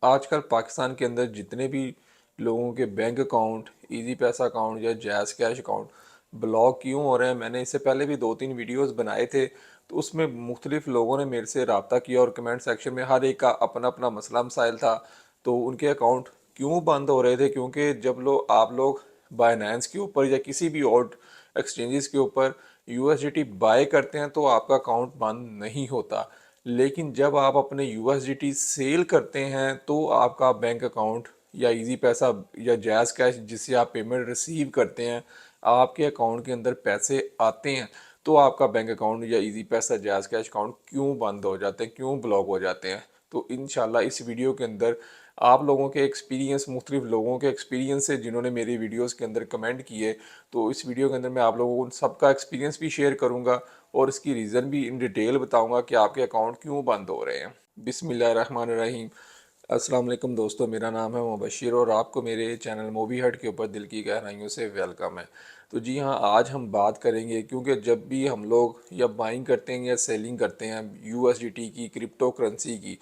आजकल पाकिस्तान के अंदर जितने भी लोगों के बैंक अकाउंट, इजी पैसा अकाउंट या जैज़ कैश अकाउंट ब्लॉक क्यों हो रहे हैं। मैंने इससे पहले भी 2-3 वीडियोस बनाए थे, तो उसमें मुख्तलिफ लोगों ने मेरे से रब्ता किया और कमेंट सेक्शन में हर एक का अपना अपना मसला मसाइल था। तो उनके अकाउंट क्यों बंद हो रहे थे, क्योंकि जब आप लोग बाइनेंस के ऊपर या किसी भी और एक्सचेंजेस के ऊपर यूएसडीटी बाय करते हैं तो आपका अकाउंट बंद नहीं होता। लेकिन जब आप अपने यूएसडीटी सेल करते हैं तो आपका बैंक अकाउंट या इजी पैसा या जैज़ कैश जिससे आप पेमेंट रिसीव करते हैं, आपके अकाउंट के अंदर पैसे आते हैं। तो आपका बैंक अकाउंट या इजी पैसा जैज़ कैश अकाउंट क्यों बंद हो जाते हैं, क्यों ब्लॉक हो जाते हैं। तो इंशाल्लाह इस वीडियो के अंदर आप लोगों के एक्सपीरियंस, मुख्तलिफ लोगों के एक्सपीरियंस से जिन्होंने मेरी वीडियोस के अंदर कमेंट किए, तो इस वीडियो के अंदर मैं आप लोगों को उन सबका एक्सपीरियंस भी शेयर करूंगा और इसकी रीज़न भी इन डिटेल बताऊंगा कि आपके अकाउंट क्यों बंद हो रहे हैं। बिस्मिल्लाहिर्रहमानिर्रहीम। अस्सलाम वालेकुम दोस्तों, मेरा नाम है मुबशिर और आपको मेरे चैनल मूवी हट के ऊपर दिल की गहराइयों से वेलकम है। तो जी हाँ, आज हम बात करेंगे, क्योंकि जब भी हम लोग या बाइंग करते हैं या सेलिंग करते हैं यूएसडीटी की, क्रिप्टो करेंसी की,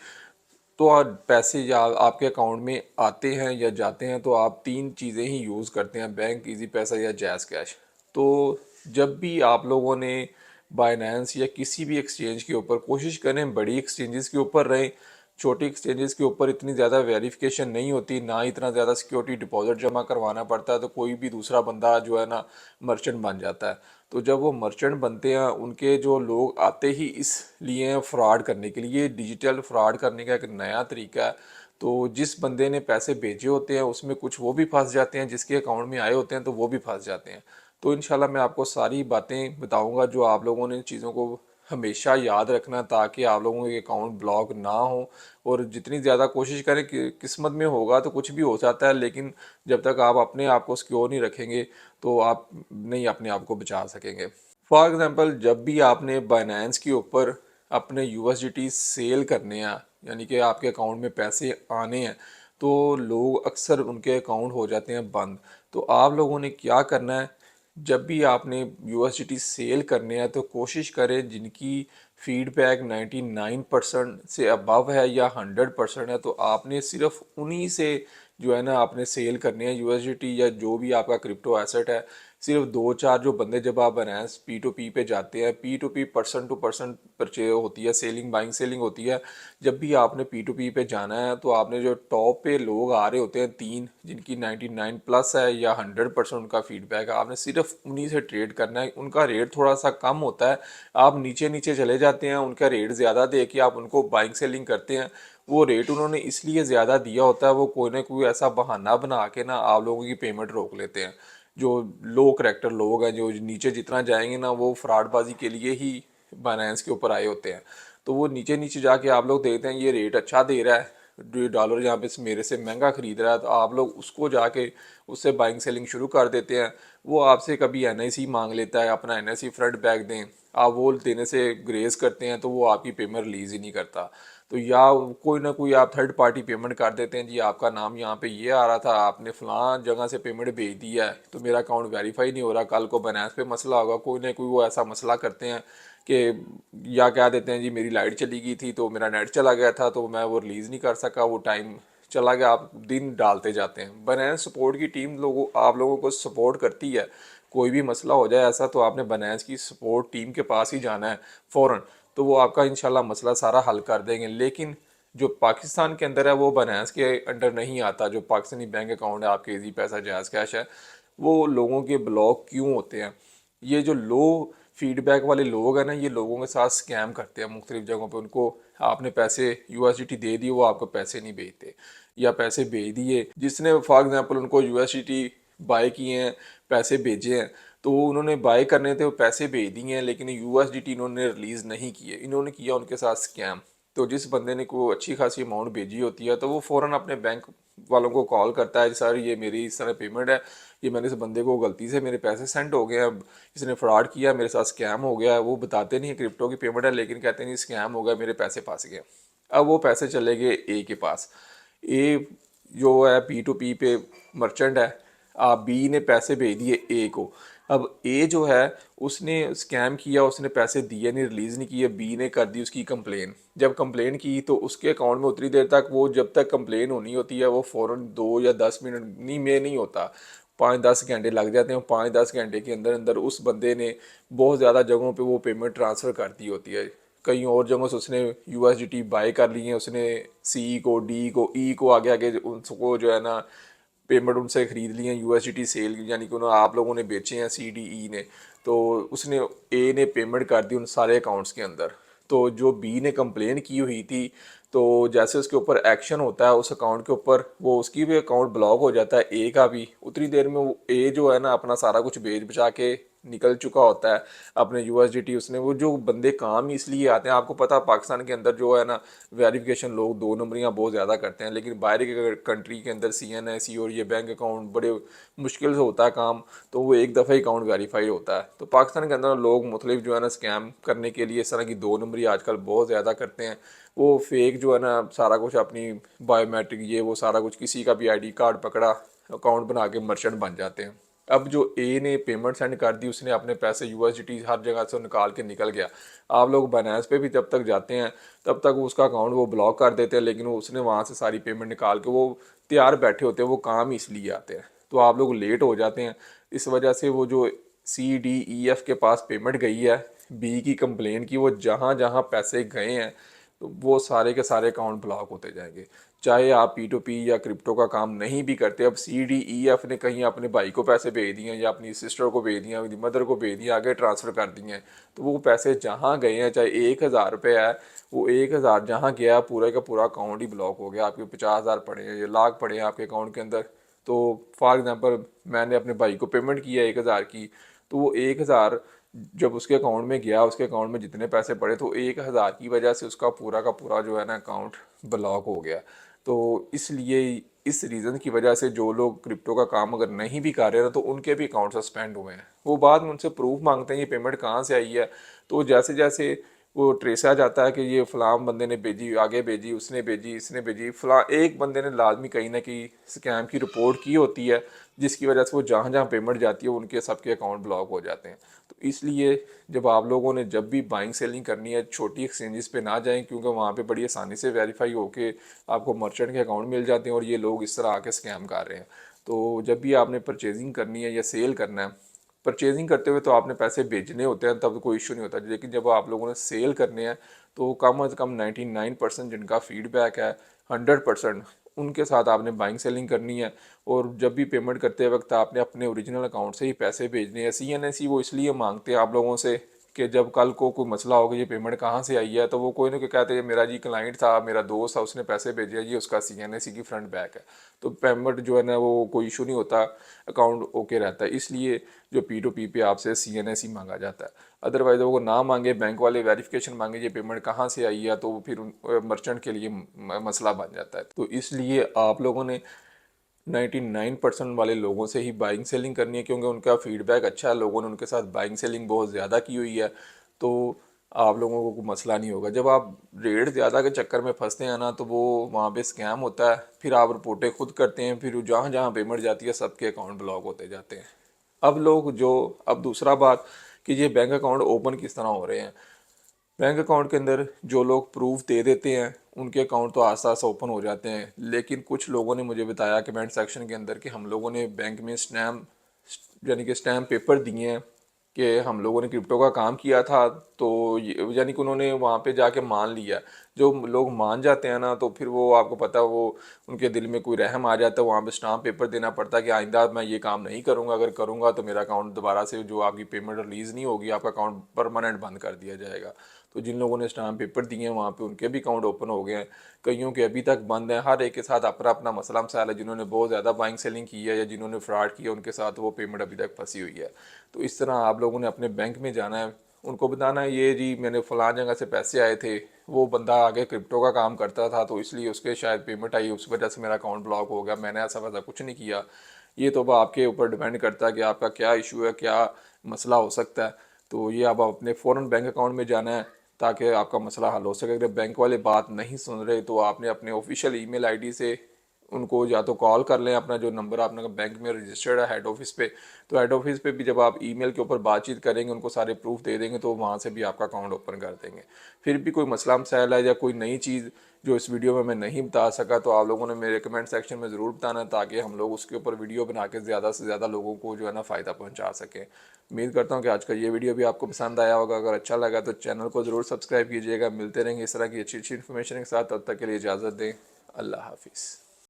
तो पैसे या आपके अकाउंट में आते हैं या जाते हैं तो आप तीन चीज़ें ही यूज़ करते हैं, बैंक, इजी पैसा या जैज़ कैश। तो जब भी आप लोगों ने बाइनेंस या किसी भी एक्सचेंज के ऊपर, कोशिश करें बड़ी एक्सचेंजेस के ऊपर रहें। छोटी एक्सचेंजेस के ऊपर इतनी ज़्यादा वेरिफिकेशन नहीं होती, ना इतना ज़्यादा सिक्योरिटी डिपॉजिट जमा करवाना पड़ता है, तो कोई भी दूसरा बंदा जो है ना मर्चेंट बन जाता है। तो जब वो मर्चेंट बनते हैं, उनके जो लोग आते ही इसलिए फ्रॉड करने के लिए, डिजिटल फ्रॉड करने का एक नया तरीका है। तो जिस बंदे ने पैसे भेजे होते हैं उसमें कुछ वो भी फंस जाते हैं, जिसके अकाउंट में आए होते हैं तो वो भी फंस जाते हैं। तो इंशाल्लाह मैं आपको सारी बातें बताऊंगा जो आप लोगों ने चीज़ों को हमेशा याद रखना, ताकि आप लोगों के अकाउंट ब्लॉक ना हो। और जितनी ज़्यादा कोशिश करें कि किस्मत में होगा तो कुछ भी हो जाता है, लेकिन जब तक आप अपने आप को सिक्योर नहीं रखेंगे तो आप नहीं अपने आप को बचा सकेंगे। फॉर एग्ज़ाम्पल, जब भी आपने बाइनेंस के ऊपर अपने यूएसडीटी सेल करने हैं, यानी कि आपके अकाउंट में पैसे आने हैं, तो लोग अक्सर उनके अकाउंट हो जाते हैं बंद। तो आप लोगों ने क्या करना है, जब भी आपने यूएसडीटी सेल करने हैं तो कोशिश करें जिनकी फीडबैक 99% से अबव है या 100% है, तो आपने सिर्फ उन्हीं से जो है ना आपने सेल करने हैं यूएसडीटी या जो भी आपका क्रिप्टो एसेट है। सिर्फ दो चार जो बंदे, जब आप बनाएं पी टू पी पे जाते हैं, P to P, person to person purchase होती है, सेलिंग बाइंग सेलिंग होती है। जब भी आपने पी टू पी पे जाना है तो आपने जो टॉप पे लोग आ रहे होते हैं तीन, जिनकी 99 प्लस है या 100% उनका फीडबैक है, आपने सिर्फ उन्हीं से ट्रेड करना है। उनका रेट थोड़ा सा कम होता है, आप नीचे नीचे चले जाते हैं, उनका रेट ज़्यादा दे के आप उनको बाइंग सेलिंग करते हैं। वो रेट उन्होंने इसलिए ज़्यादा दिया होता है, वो कोई ना कोई ऐसा बहाना बना के ना आप लोगों की पेमेंट रोक लेते हैं। जो लो करेक्टर लोग हैं, जो नीचे जितना जाएंगे ना, वो फ्रॉडबाजी के लिए ही बाइनेंस के ऊपर आए होते हैं। तो वो नीचे नीचे जाके आप लोग देखते हैं ये रेट अच्छा दे रहा है, जो डॉलर यहाँ पे मेरे से महंगा खरीद रहा है, तो आप लोग उसको जाके उससे बाइंग सेलिंग शुरू कर देते हैं। वो आपसे कभी एनआईसी मांग लेता है, अपना एनआईसी फ्रंट बैक दें, आप वो देने से ग्रेज करते हैं तो वो आपकी पेमेंट रिलीज़ ही नहीं करता। तो या कोई ना कोई आप थर्ड पार्टी पेमेंट कर देते हैं, जी आपका नाम यहाँ पे ये आ रहा था, आपने फलां जगह से पेमेंट भेज दी है तो मेरा अकाउंट वेरीफाई नहीं हो रहा, कल को बाइनेंस पे मसला होगा, कोई ना कोई वो ऐसा मसला करते हैं कि या कह देते हैं जी मेरी लाइट चली गई थी तो मेरा नेट चला गया था तो मैं वो रिलीज़ नहीं कर सका, वो टाइम चला गया। आप दिन डालते जाते हैं। बाइनेंस सपोर्ट की टीम आप लोगों को सपोर्ट करती है। कोई भी मसला हो जाए ऐसा, तो आपने बाइनेंस की सपोर्ट टीम के पास ही जाना है फ़ौरन, तो वो आपका इंशाल्लाह मसला सारा हल कर देंगे। लेकिन जो पाकिस्तान के अंदर है वो बाइनेंस के अंडर नहीं आता। जो पाकिस्तानी बैंक अकाउंट है, आपके इजी पैसा, जैज़ कैश है, वो लोगों के ब्लॉक क्यों होते हैं? ये जो लो फीडबैक वाले लोग हैं ना, ये लोगों के साथ स्कैम करते हैं मुख्तलिफ जगहों पे। उनको आपने पैसे यूएसडीटी दे दिए, वो आपको पैसे नहीं भेजते, या पैसे भेज दिए, जिसने फॉर एग्जांपल उनको यूएसडीटी बाय किए हैं, पैसे भेजे हैं, तो वो उन्होंने बाय करने थे, वो पैसे भेज दिए हैं, लेकिन यूएसडीटी इन्होंने रिलीज़ नहीं किए, इन्होंने किया उनके साथ स्कैम। तो जिस बंदे ने को अच्छी खासी अमाउंट भेजी होती है तो वो फ़ौरन अपने बैंक वालों को कॉल करता है, सर ये मेरी इस तरह पेमेंट है, ये मैंने इस बंदे को गलती से मेरे पैसे सेंड हो गए हैं, अब इसने फ्रॉड किया, मेरे साथ स्कैम हो गया है। वो बताते नहीं है क्रिप्टो की पेमेंट है, लेकिन कहते नहीं स्कैम हो गया, मेरे पैसे फंस गए। अब वो पैसे चले गए ए के पास। ए जो है पी टू पी पे मर्चेंट है, आप बी ने पैसे भेज दिए ए को। अब ए जो है उसने स्कैम किया, उसने पैसे दिए नहीं, रिलीज़ नहीं किए, बी ने कर दी उसकी कंप्लेन। जब कंप्लेन की तो उसके अकाउंट में उतनी देर तक, वो जब तक कंप्लेन होनी होती है वो फ़ौरन 2 या 10 मिनट नहीं में नहीं होता, 5-10 घंटे लग जाते हैं। 5-10 घंटे के अंदर अंदर उस बंदे ने बहुत ज़्यादा जगहों पे वो पेमेंट ट्रांसफ़र कर दी होती है। कई और जगहों से उसने यूएसडीटी बाय कर ली है, उसने सी को, डी को, ई को आगे आगे उसको जो है ना पेमेंट उनसे ख़रीद ली है यूएसडीटी सेल, यानी कि उन्होंने आप लोगों ने बेचे हैं सी डी ई ने, तो उसने ए ने पेमेंट कर दी उन सारे अकाउंट्स के अंदर। तो जो बी ने कंप्लेन की हुई थी, तो जैसे उसके ऊपर एक्शन होता है उस अकाउंट के ऊपर, वो उसकी भी अकाउंट ब्लॉक हो जाता है, ए का भी। उतनी देर में वो ए जो है ना अपना सारा कुछ बेच बचा के निकल चुका होता है अपने यूएसडीटी। उसने वो जो बंदे काम ही इसलिए आते हैं, आपको पता है पाकिस्तान के अंदर जो है ना वेरिफिकेशन लोग 2 नंबरियाँ बहुत ज़्यादा करते हैं, लेकिन बाहर के कंट्री के अंदर सीएनएसी और ये बैंक अकाउंट बड़े मुश्किल से होता है काम, तो वो एक दफ़ा ही अकाउंट वेरीफाई होता है। तो पाकिस्तान के अंदर लोग मुख्तलिफ जो है ना स्कैम करने के लिए इस तरह की 2 नंबरी आजकल बहुत ज़्यादा करते हैं। वो फेक जो है ना सारा कुछ अपनी बायोमेट्रिक ये वो सारा कुछ, किसी का भी आईडी कार्ड पकड़ा, अकाउंट बना के मर्चेंट बन जाते हैं। अब जो ए ने पेमेंट सेंड कर दी, उसने अपने पैसे यूएसडीटी हर जगह से निकाल के निकल गया। आप लोग बाइनेंस पे भी जब तक जाते हैं तब तक उसका अकाउंट वो ब्लॉक कर देते हैं, लेकिन उसने वहाँ से सारी पेमेंट निकाल के वो तैयार बैठे होते हैं, वो काम ही इसलिए आते हैं। तो आप लोग लेट हो जाते हैं, इस वजह से वो जो सी डी ई एफ के पास पेमेंट गई है, बी की कंप्लेन की, वो जहाँ जहाँ पैसे गए हैं तो वो सारे के सारे अकाउंट ब्लॉक होते जाएंगे। चाहे आप पी टू पी या क्रिप्टो का काम नहीं भी करते, अब सी डी ई एफ ने कहीं अपने भाई को पैसे भेज दिए या अपनी सिस्टर को भेज दिया, अपनी मदर को भेज दिया, आगे ट्रांसफ़र कर दिए हैं, तो वो पैसे जहाँ गए हैं, चाहे 1,000 रुपये है, वो 1,000 जहाँ गया पूरा का पूरा अकाउंट ही ब्लॉक हो गया। आपके 50,000 पड़े हैं या लाख पड़े हैं आपके अकाउंट के अंदर, तो फॉर एग्जांपल मैंने अपने भाई को पेमेंट किया 1,000 की, तो वो 1,000 जब उसके अकाउंट में गया, उसके अकाउंट में जितने पैसे पड़े तो 1,000 की वजह से उसका पूरा का पूरा जो है ना अकाउंट ब्लॉक हो गया। तो इसलिए इस रीज़न की वजह से जो लोग क्रिप्टो का काम अगर नहीं भी कर रहे हैं तो उनके भी अकाउंट सस्पेंड हुए हैं। वो बाद में उनसे प्रूफ मांगते हैं ये पेमेंट कहाँ से आई है, तो जैसे जैसे वो ट्रेस आ जाता है कि ये फ़लाँ बंदे ने भेजी, आगे भेजी, उसने भेजी, इसने भेजी, फ़लाँ एक बंदे ने लाजमी कहीं ना कहीं स्कैम की रिपोर्ट की होती है, जिसकी वजह से वो जहाँ जहाँ पेमेंट जाती है उनके सबके अकाउंट ब्लॉक हो जाते हैं। तो इसलिए जब आप लोगों ने जब भी बाइंग सेलिंग करनी है, छोटी एक्सचेंजेस पे ना जाएं, क्योंकि वहाँ पे बड़ी आसानी से वेरीफाई होके आपको मर्चेंट के अकाउंट मिल जाते हैं और ये लोग इस तरह आके स्कैम कर रहे हैं। तो जब भी आपने परचेजिंग करनी है या सेल करना है, परचेजिंग करते हुए तो आपने पैसे भेजने होते हैं तब कोई इशू नहीं होता, लेकिन जब आप लोगों ने सेल करने हैं तो कम अज़ कम 99% जिनका फीडबैक है, 100% उनके साथ आपने बाइंग सेलिंग करनी है। और जब भी पेमेंट करते वक्त आपने अपने ओरिजिनल अकाउंट से ही पैसे भेजने हैं। सीएनएसी वो इसलिए मांगते हैं आप लोगों से कि जब कल को कोई मसला होगा ये पेमेंट कहाँ से आई है, तो वो कोई ना कोई कहते हैं मेरा जी क्लाइंट था, मेरा दोस्त था, उसने पैसे भेजे, ये उसका सीएनएसी की फ्रंट बैक है, तो पेमेंट जो है ना वो कोई इशू नहीं होता, अकाउंट ओके रहता है। इसलिए जो पी टू पी पे आपसे सीएनएसी मांगा जाता है। अदरवाइज वो ना मांगे, बैंक वाले वेरिफिकेशन मांगे ये पेमेंट कहाँ से आई है, तो फिर मर्चेंट के लिए मसला बन जाता है। तो इसलिए आप लोगों ने 99% वाले लोगों से ही बाइंग सेलिंग करनी है, क्योंकि उनका फीडबैक अच्छा है, लोगों ने उनके साथ बाइंग सेलिंग बहुत ज़्यादा की हुई है, तो आप लोगों को कोई मसला नहीं होगा। जब आप रेट ज़्यादा के चक्कर में फंसते हैं ना, तो वो वहाँ पे स्कैम होता है, फिर आप रिपोर्टें खुद करते हैं, फिर जहाँ जहाँ पेमेंट जाती है सबके अकाउंट ब्लॉक होते जाते हैं। अब लोग जो, अब दूसरा बात कि ये बैंक अकाउंट ओपन किस तरह हो रहे हैं। बैंक अकाउंट के अंदर जो लोग प्रूफ दे देते हैं उनके अकाउंट तो आस्ता आस्ता ओपन हो जाते हैं, लेकिन कुछ लोगों ने मुझे बताया कमेंट सेक्शन के अंदर कि हम लोगों ने बैंक में स्टैम्प, यानी कि स्टैम्प पेपर दिए हैं कि हम लोगों ने क्रिप्टो का काम किया था, तो यानी कि उन्होंने वहाँ पे जाके मान लिया। जो लोग मान जाते हैं ना, तो फिर वो आपको पता है वो उनके दिल में कोई रहम आ जाता है, वहाँ पे स्टाम्प पेपर देना पड़ता है कि आइंदा मैं ये काम नहीं करूँगा, अगर करूँगा तो मेरा अकाउंट दोबारा से जो आपकी पेमेंट रिलीज़ नहीं होगी, आपका अकाउंट परमानेंट बंद कर दिया जाएगा। तो जिन लोगों ने स्टाम्प पेपर दिए हैं वहाँ पे उनके भी अकाउंट ओपन हो गए हैं, कईयों के अभी तक बंद हैं। हर एक के साथ अपना अपना मसला मसाइल है, जिन्होंने बहुत ज़्यादा बाइंग सेलिंग की है या जिन्होंने फ्रॉड किया उनके साथ वो पेमेंट अभी तक फंसी हुई है। तो इस तरह आप लोगों ने अपने बैंक में जाना है, उनको बताना है ये जी मैंने फ़लाँ जगह से पैसे आए थे, वो बंदा आगे क्रिप्टो का काम करता था तो इसलिए उसके शायद पेमेंट आई, उस वजह से मेरा अकाउंट ब्लॉक हो गया, मैंने ऐसा वैसा कुछ नहीं किया। ये तो अब आपके ऊपर डिपेंड करता है कि आपका क्या इशू है, क्या मसला हो सकता है। तो ये अब अपने फ़ौरन बैंक अकाउंट में जाना है ताकि आपका मसला हल हो सके। अगर बैंक वाले बात नहीं सुन रहे तो आपने अपने ऑफिशियल ईमेल आईडी से उनको या तो कॉल कर लें, अपना जो नंबर आपने बैंक में रजिस्टर्ड है हेड ऑफिस पे, तो हेड ऑफिस पे भी जब आप ईमेल के ऊपर बातचीत करेंगे, उनको सारे प्रूफ दे देंगे, तो वहाँ से भी आपका अकाउंट ओपन कर देंगे। फिर भी कोई मसला मसाइल है या कोई नई चीज़ जो इस वीडियो में मैं नहीं बता सका, तो आप लोगों ने मेरे कमेंट सेक्शन में ज़रूर बताना, ताकि हम लोग उसके ऊपर वीडियो बना के ज़्यादा से ज़्यादा लोगों को जो है ना फ़ायदा पहुंचा सकें। उम्मीद करता हूँ कि आज का ये वीडियो भी आपको पसंद आया होगा। अगर अच्छा लगा तो चैनल को ज़रूर सब्सक्राइब कीजिएगा। मिलते रहेंगे इस तरह की अच्छी अच्छी इन्फॉर्मेशन के साथ। तब तक के लिए इजाज़त दें। अल्लाह हाफिज़।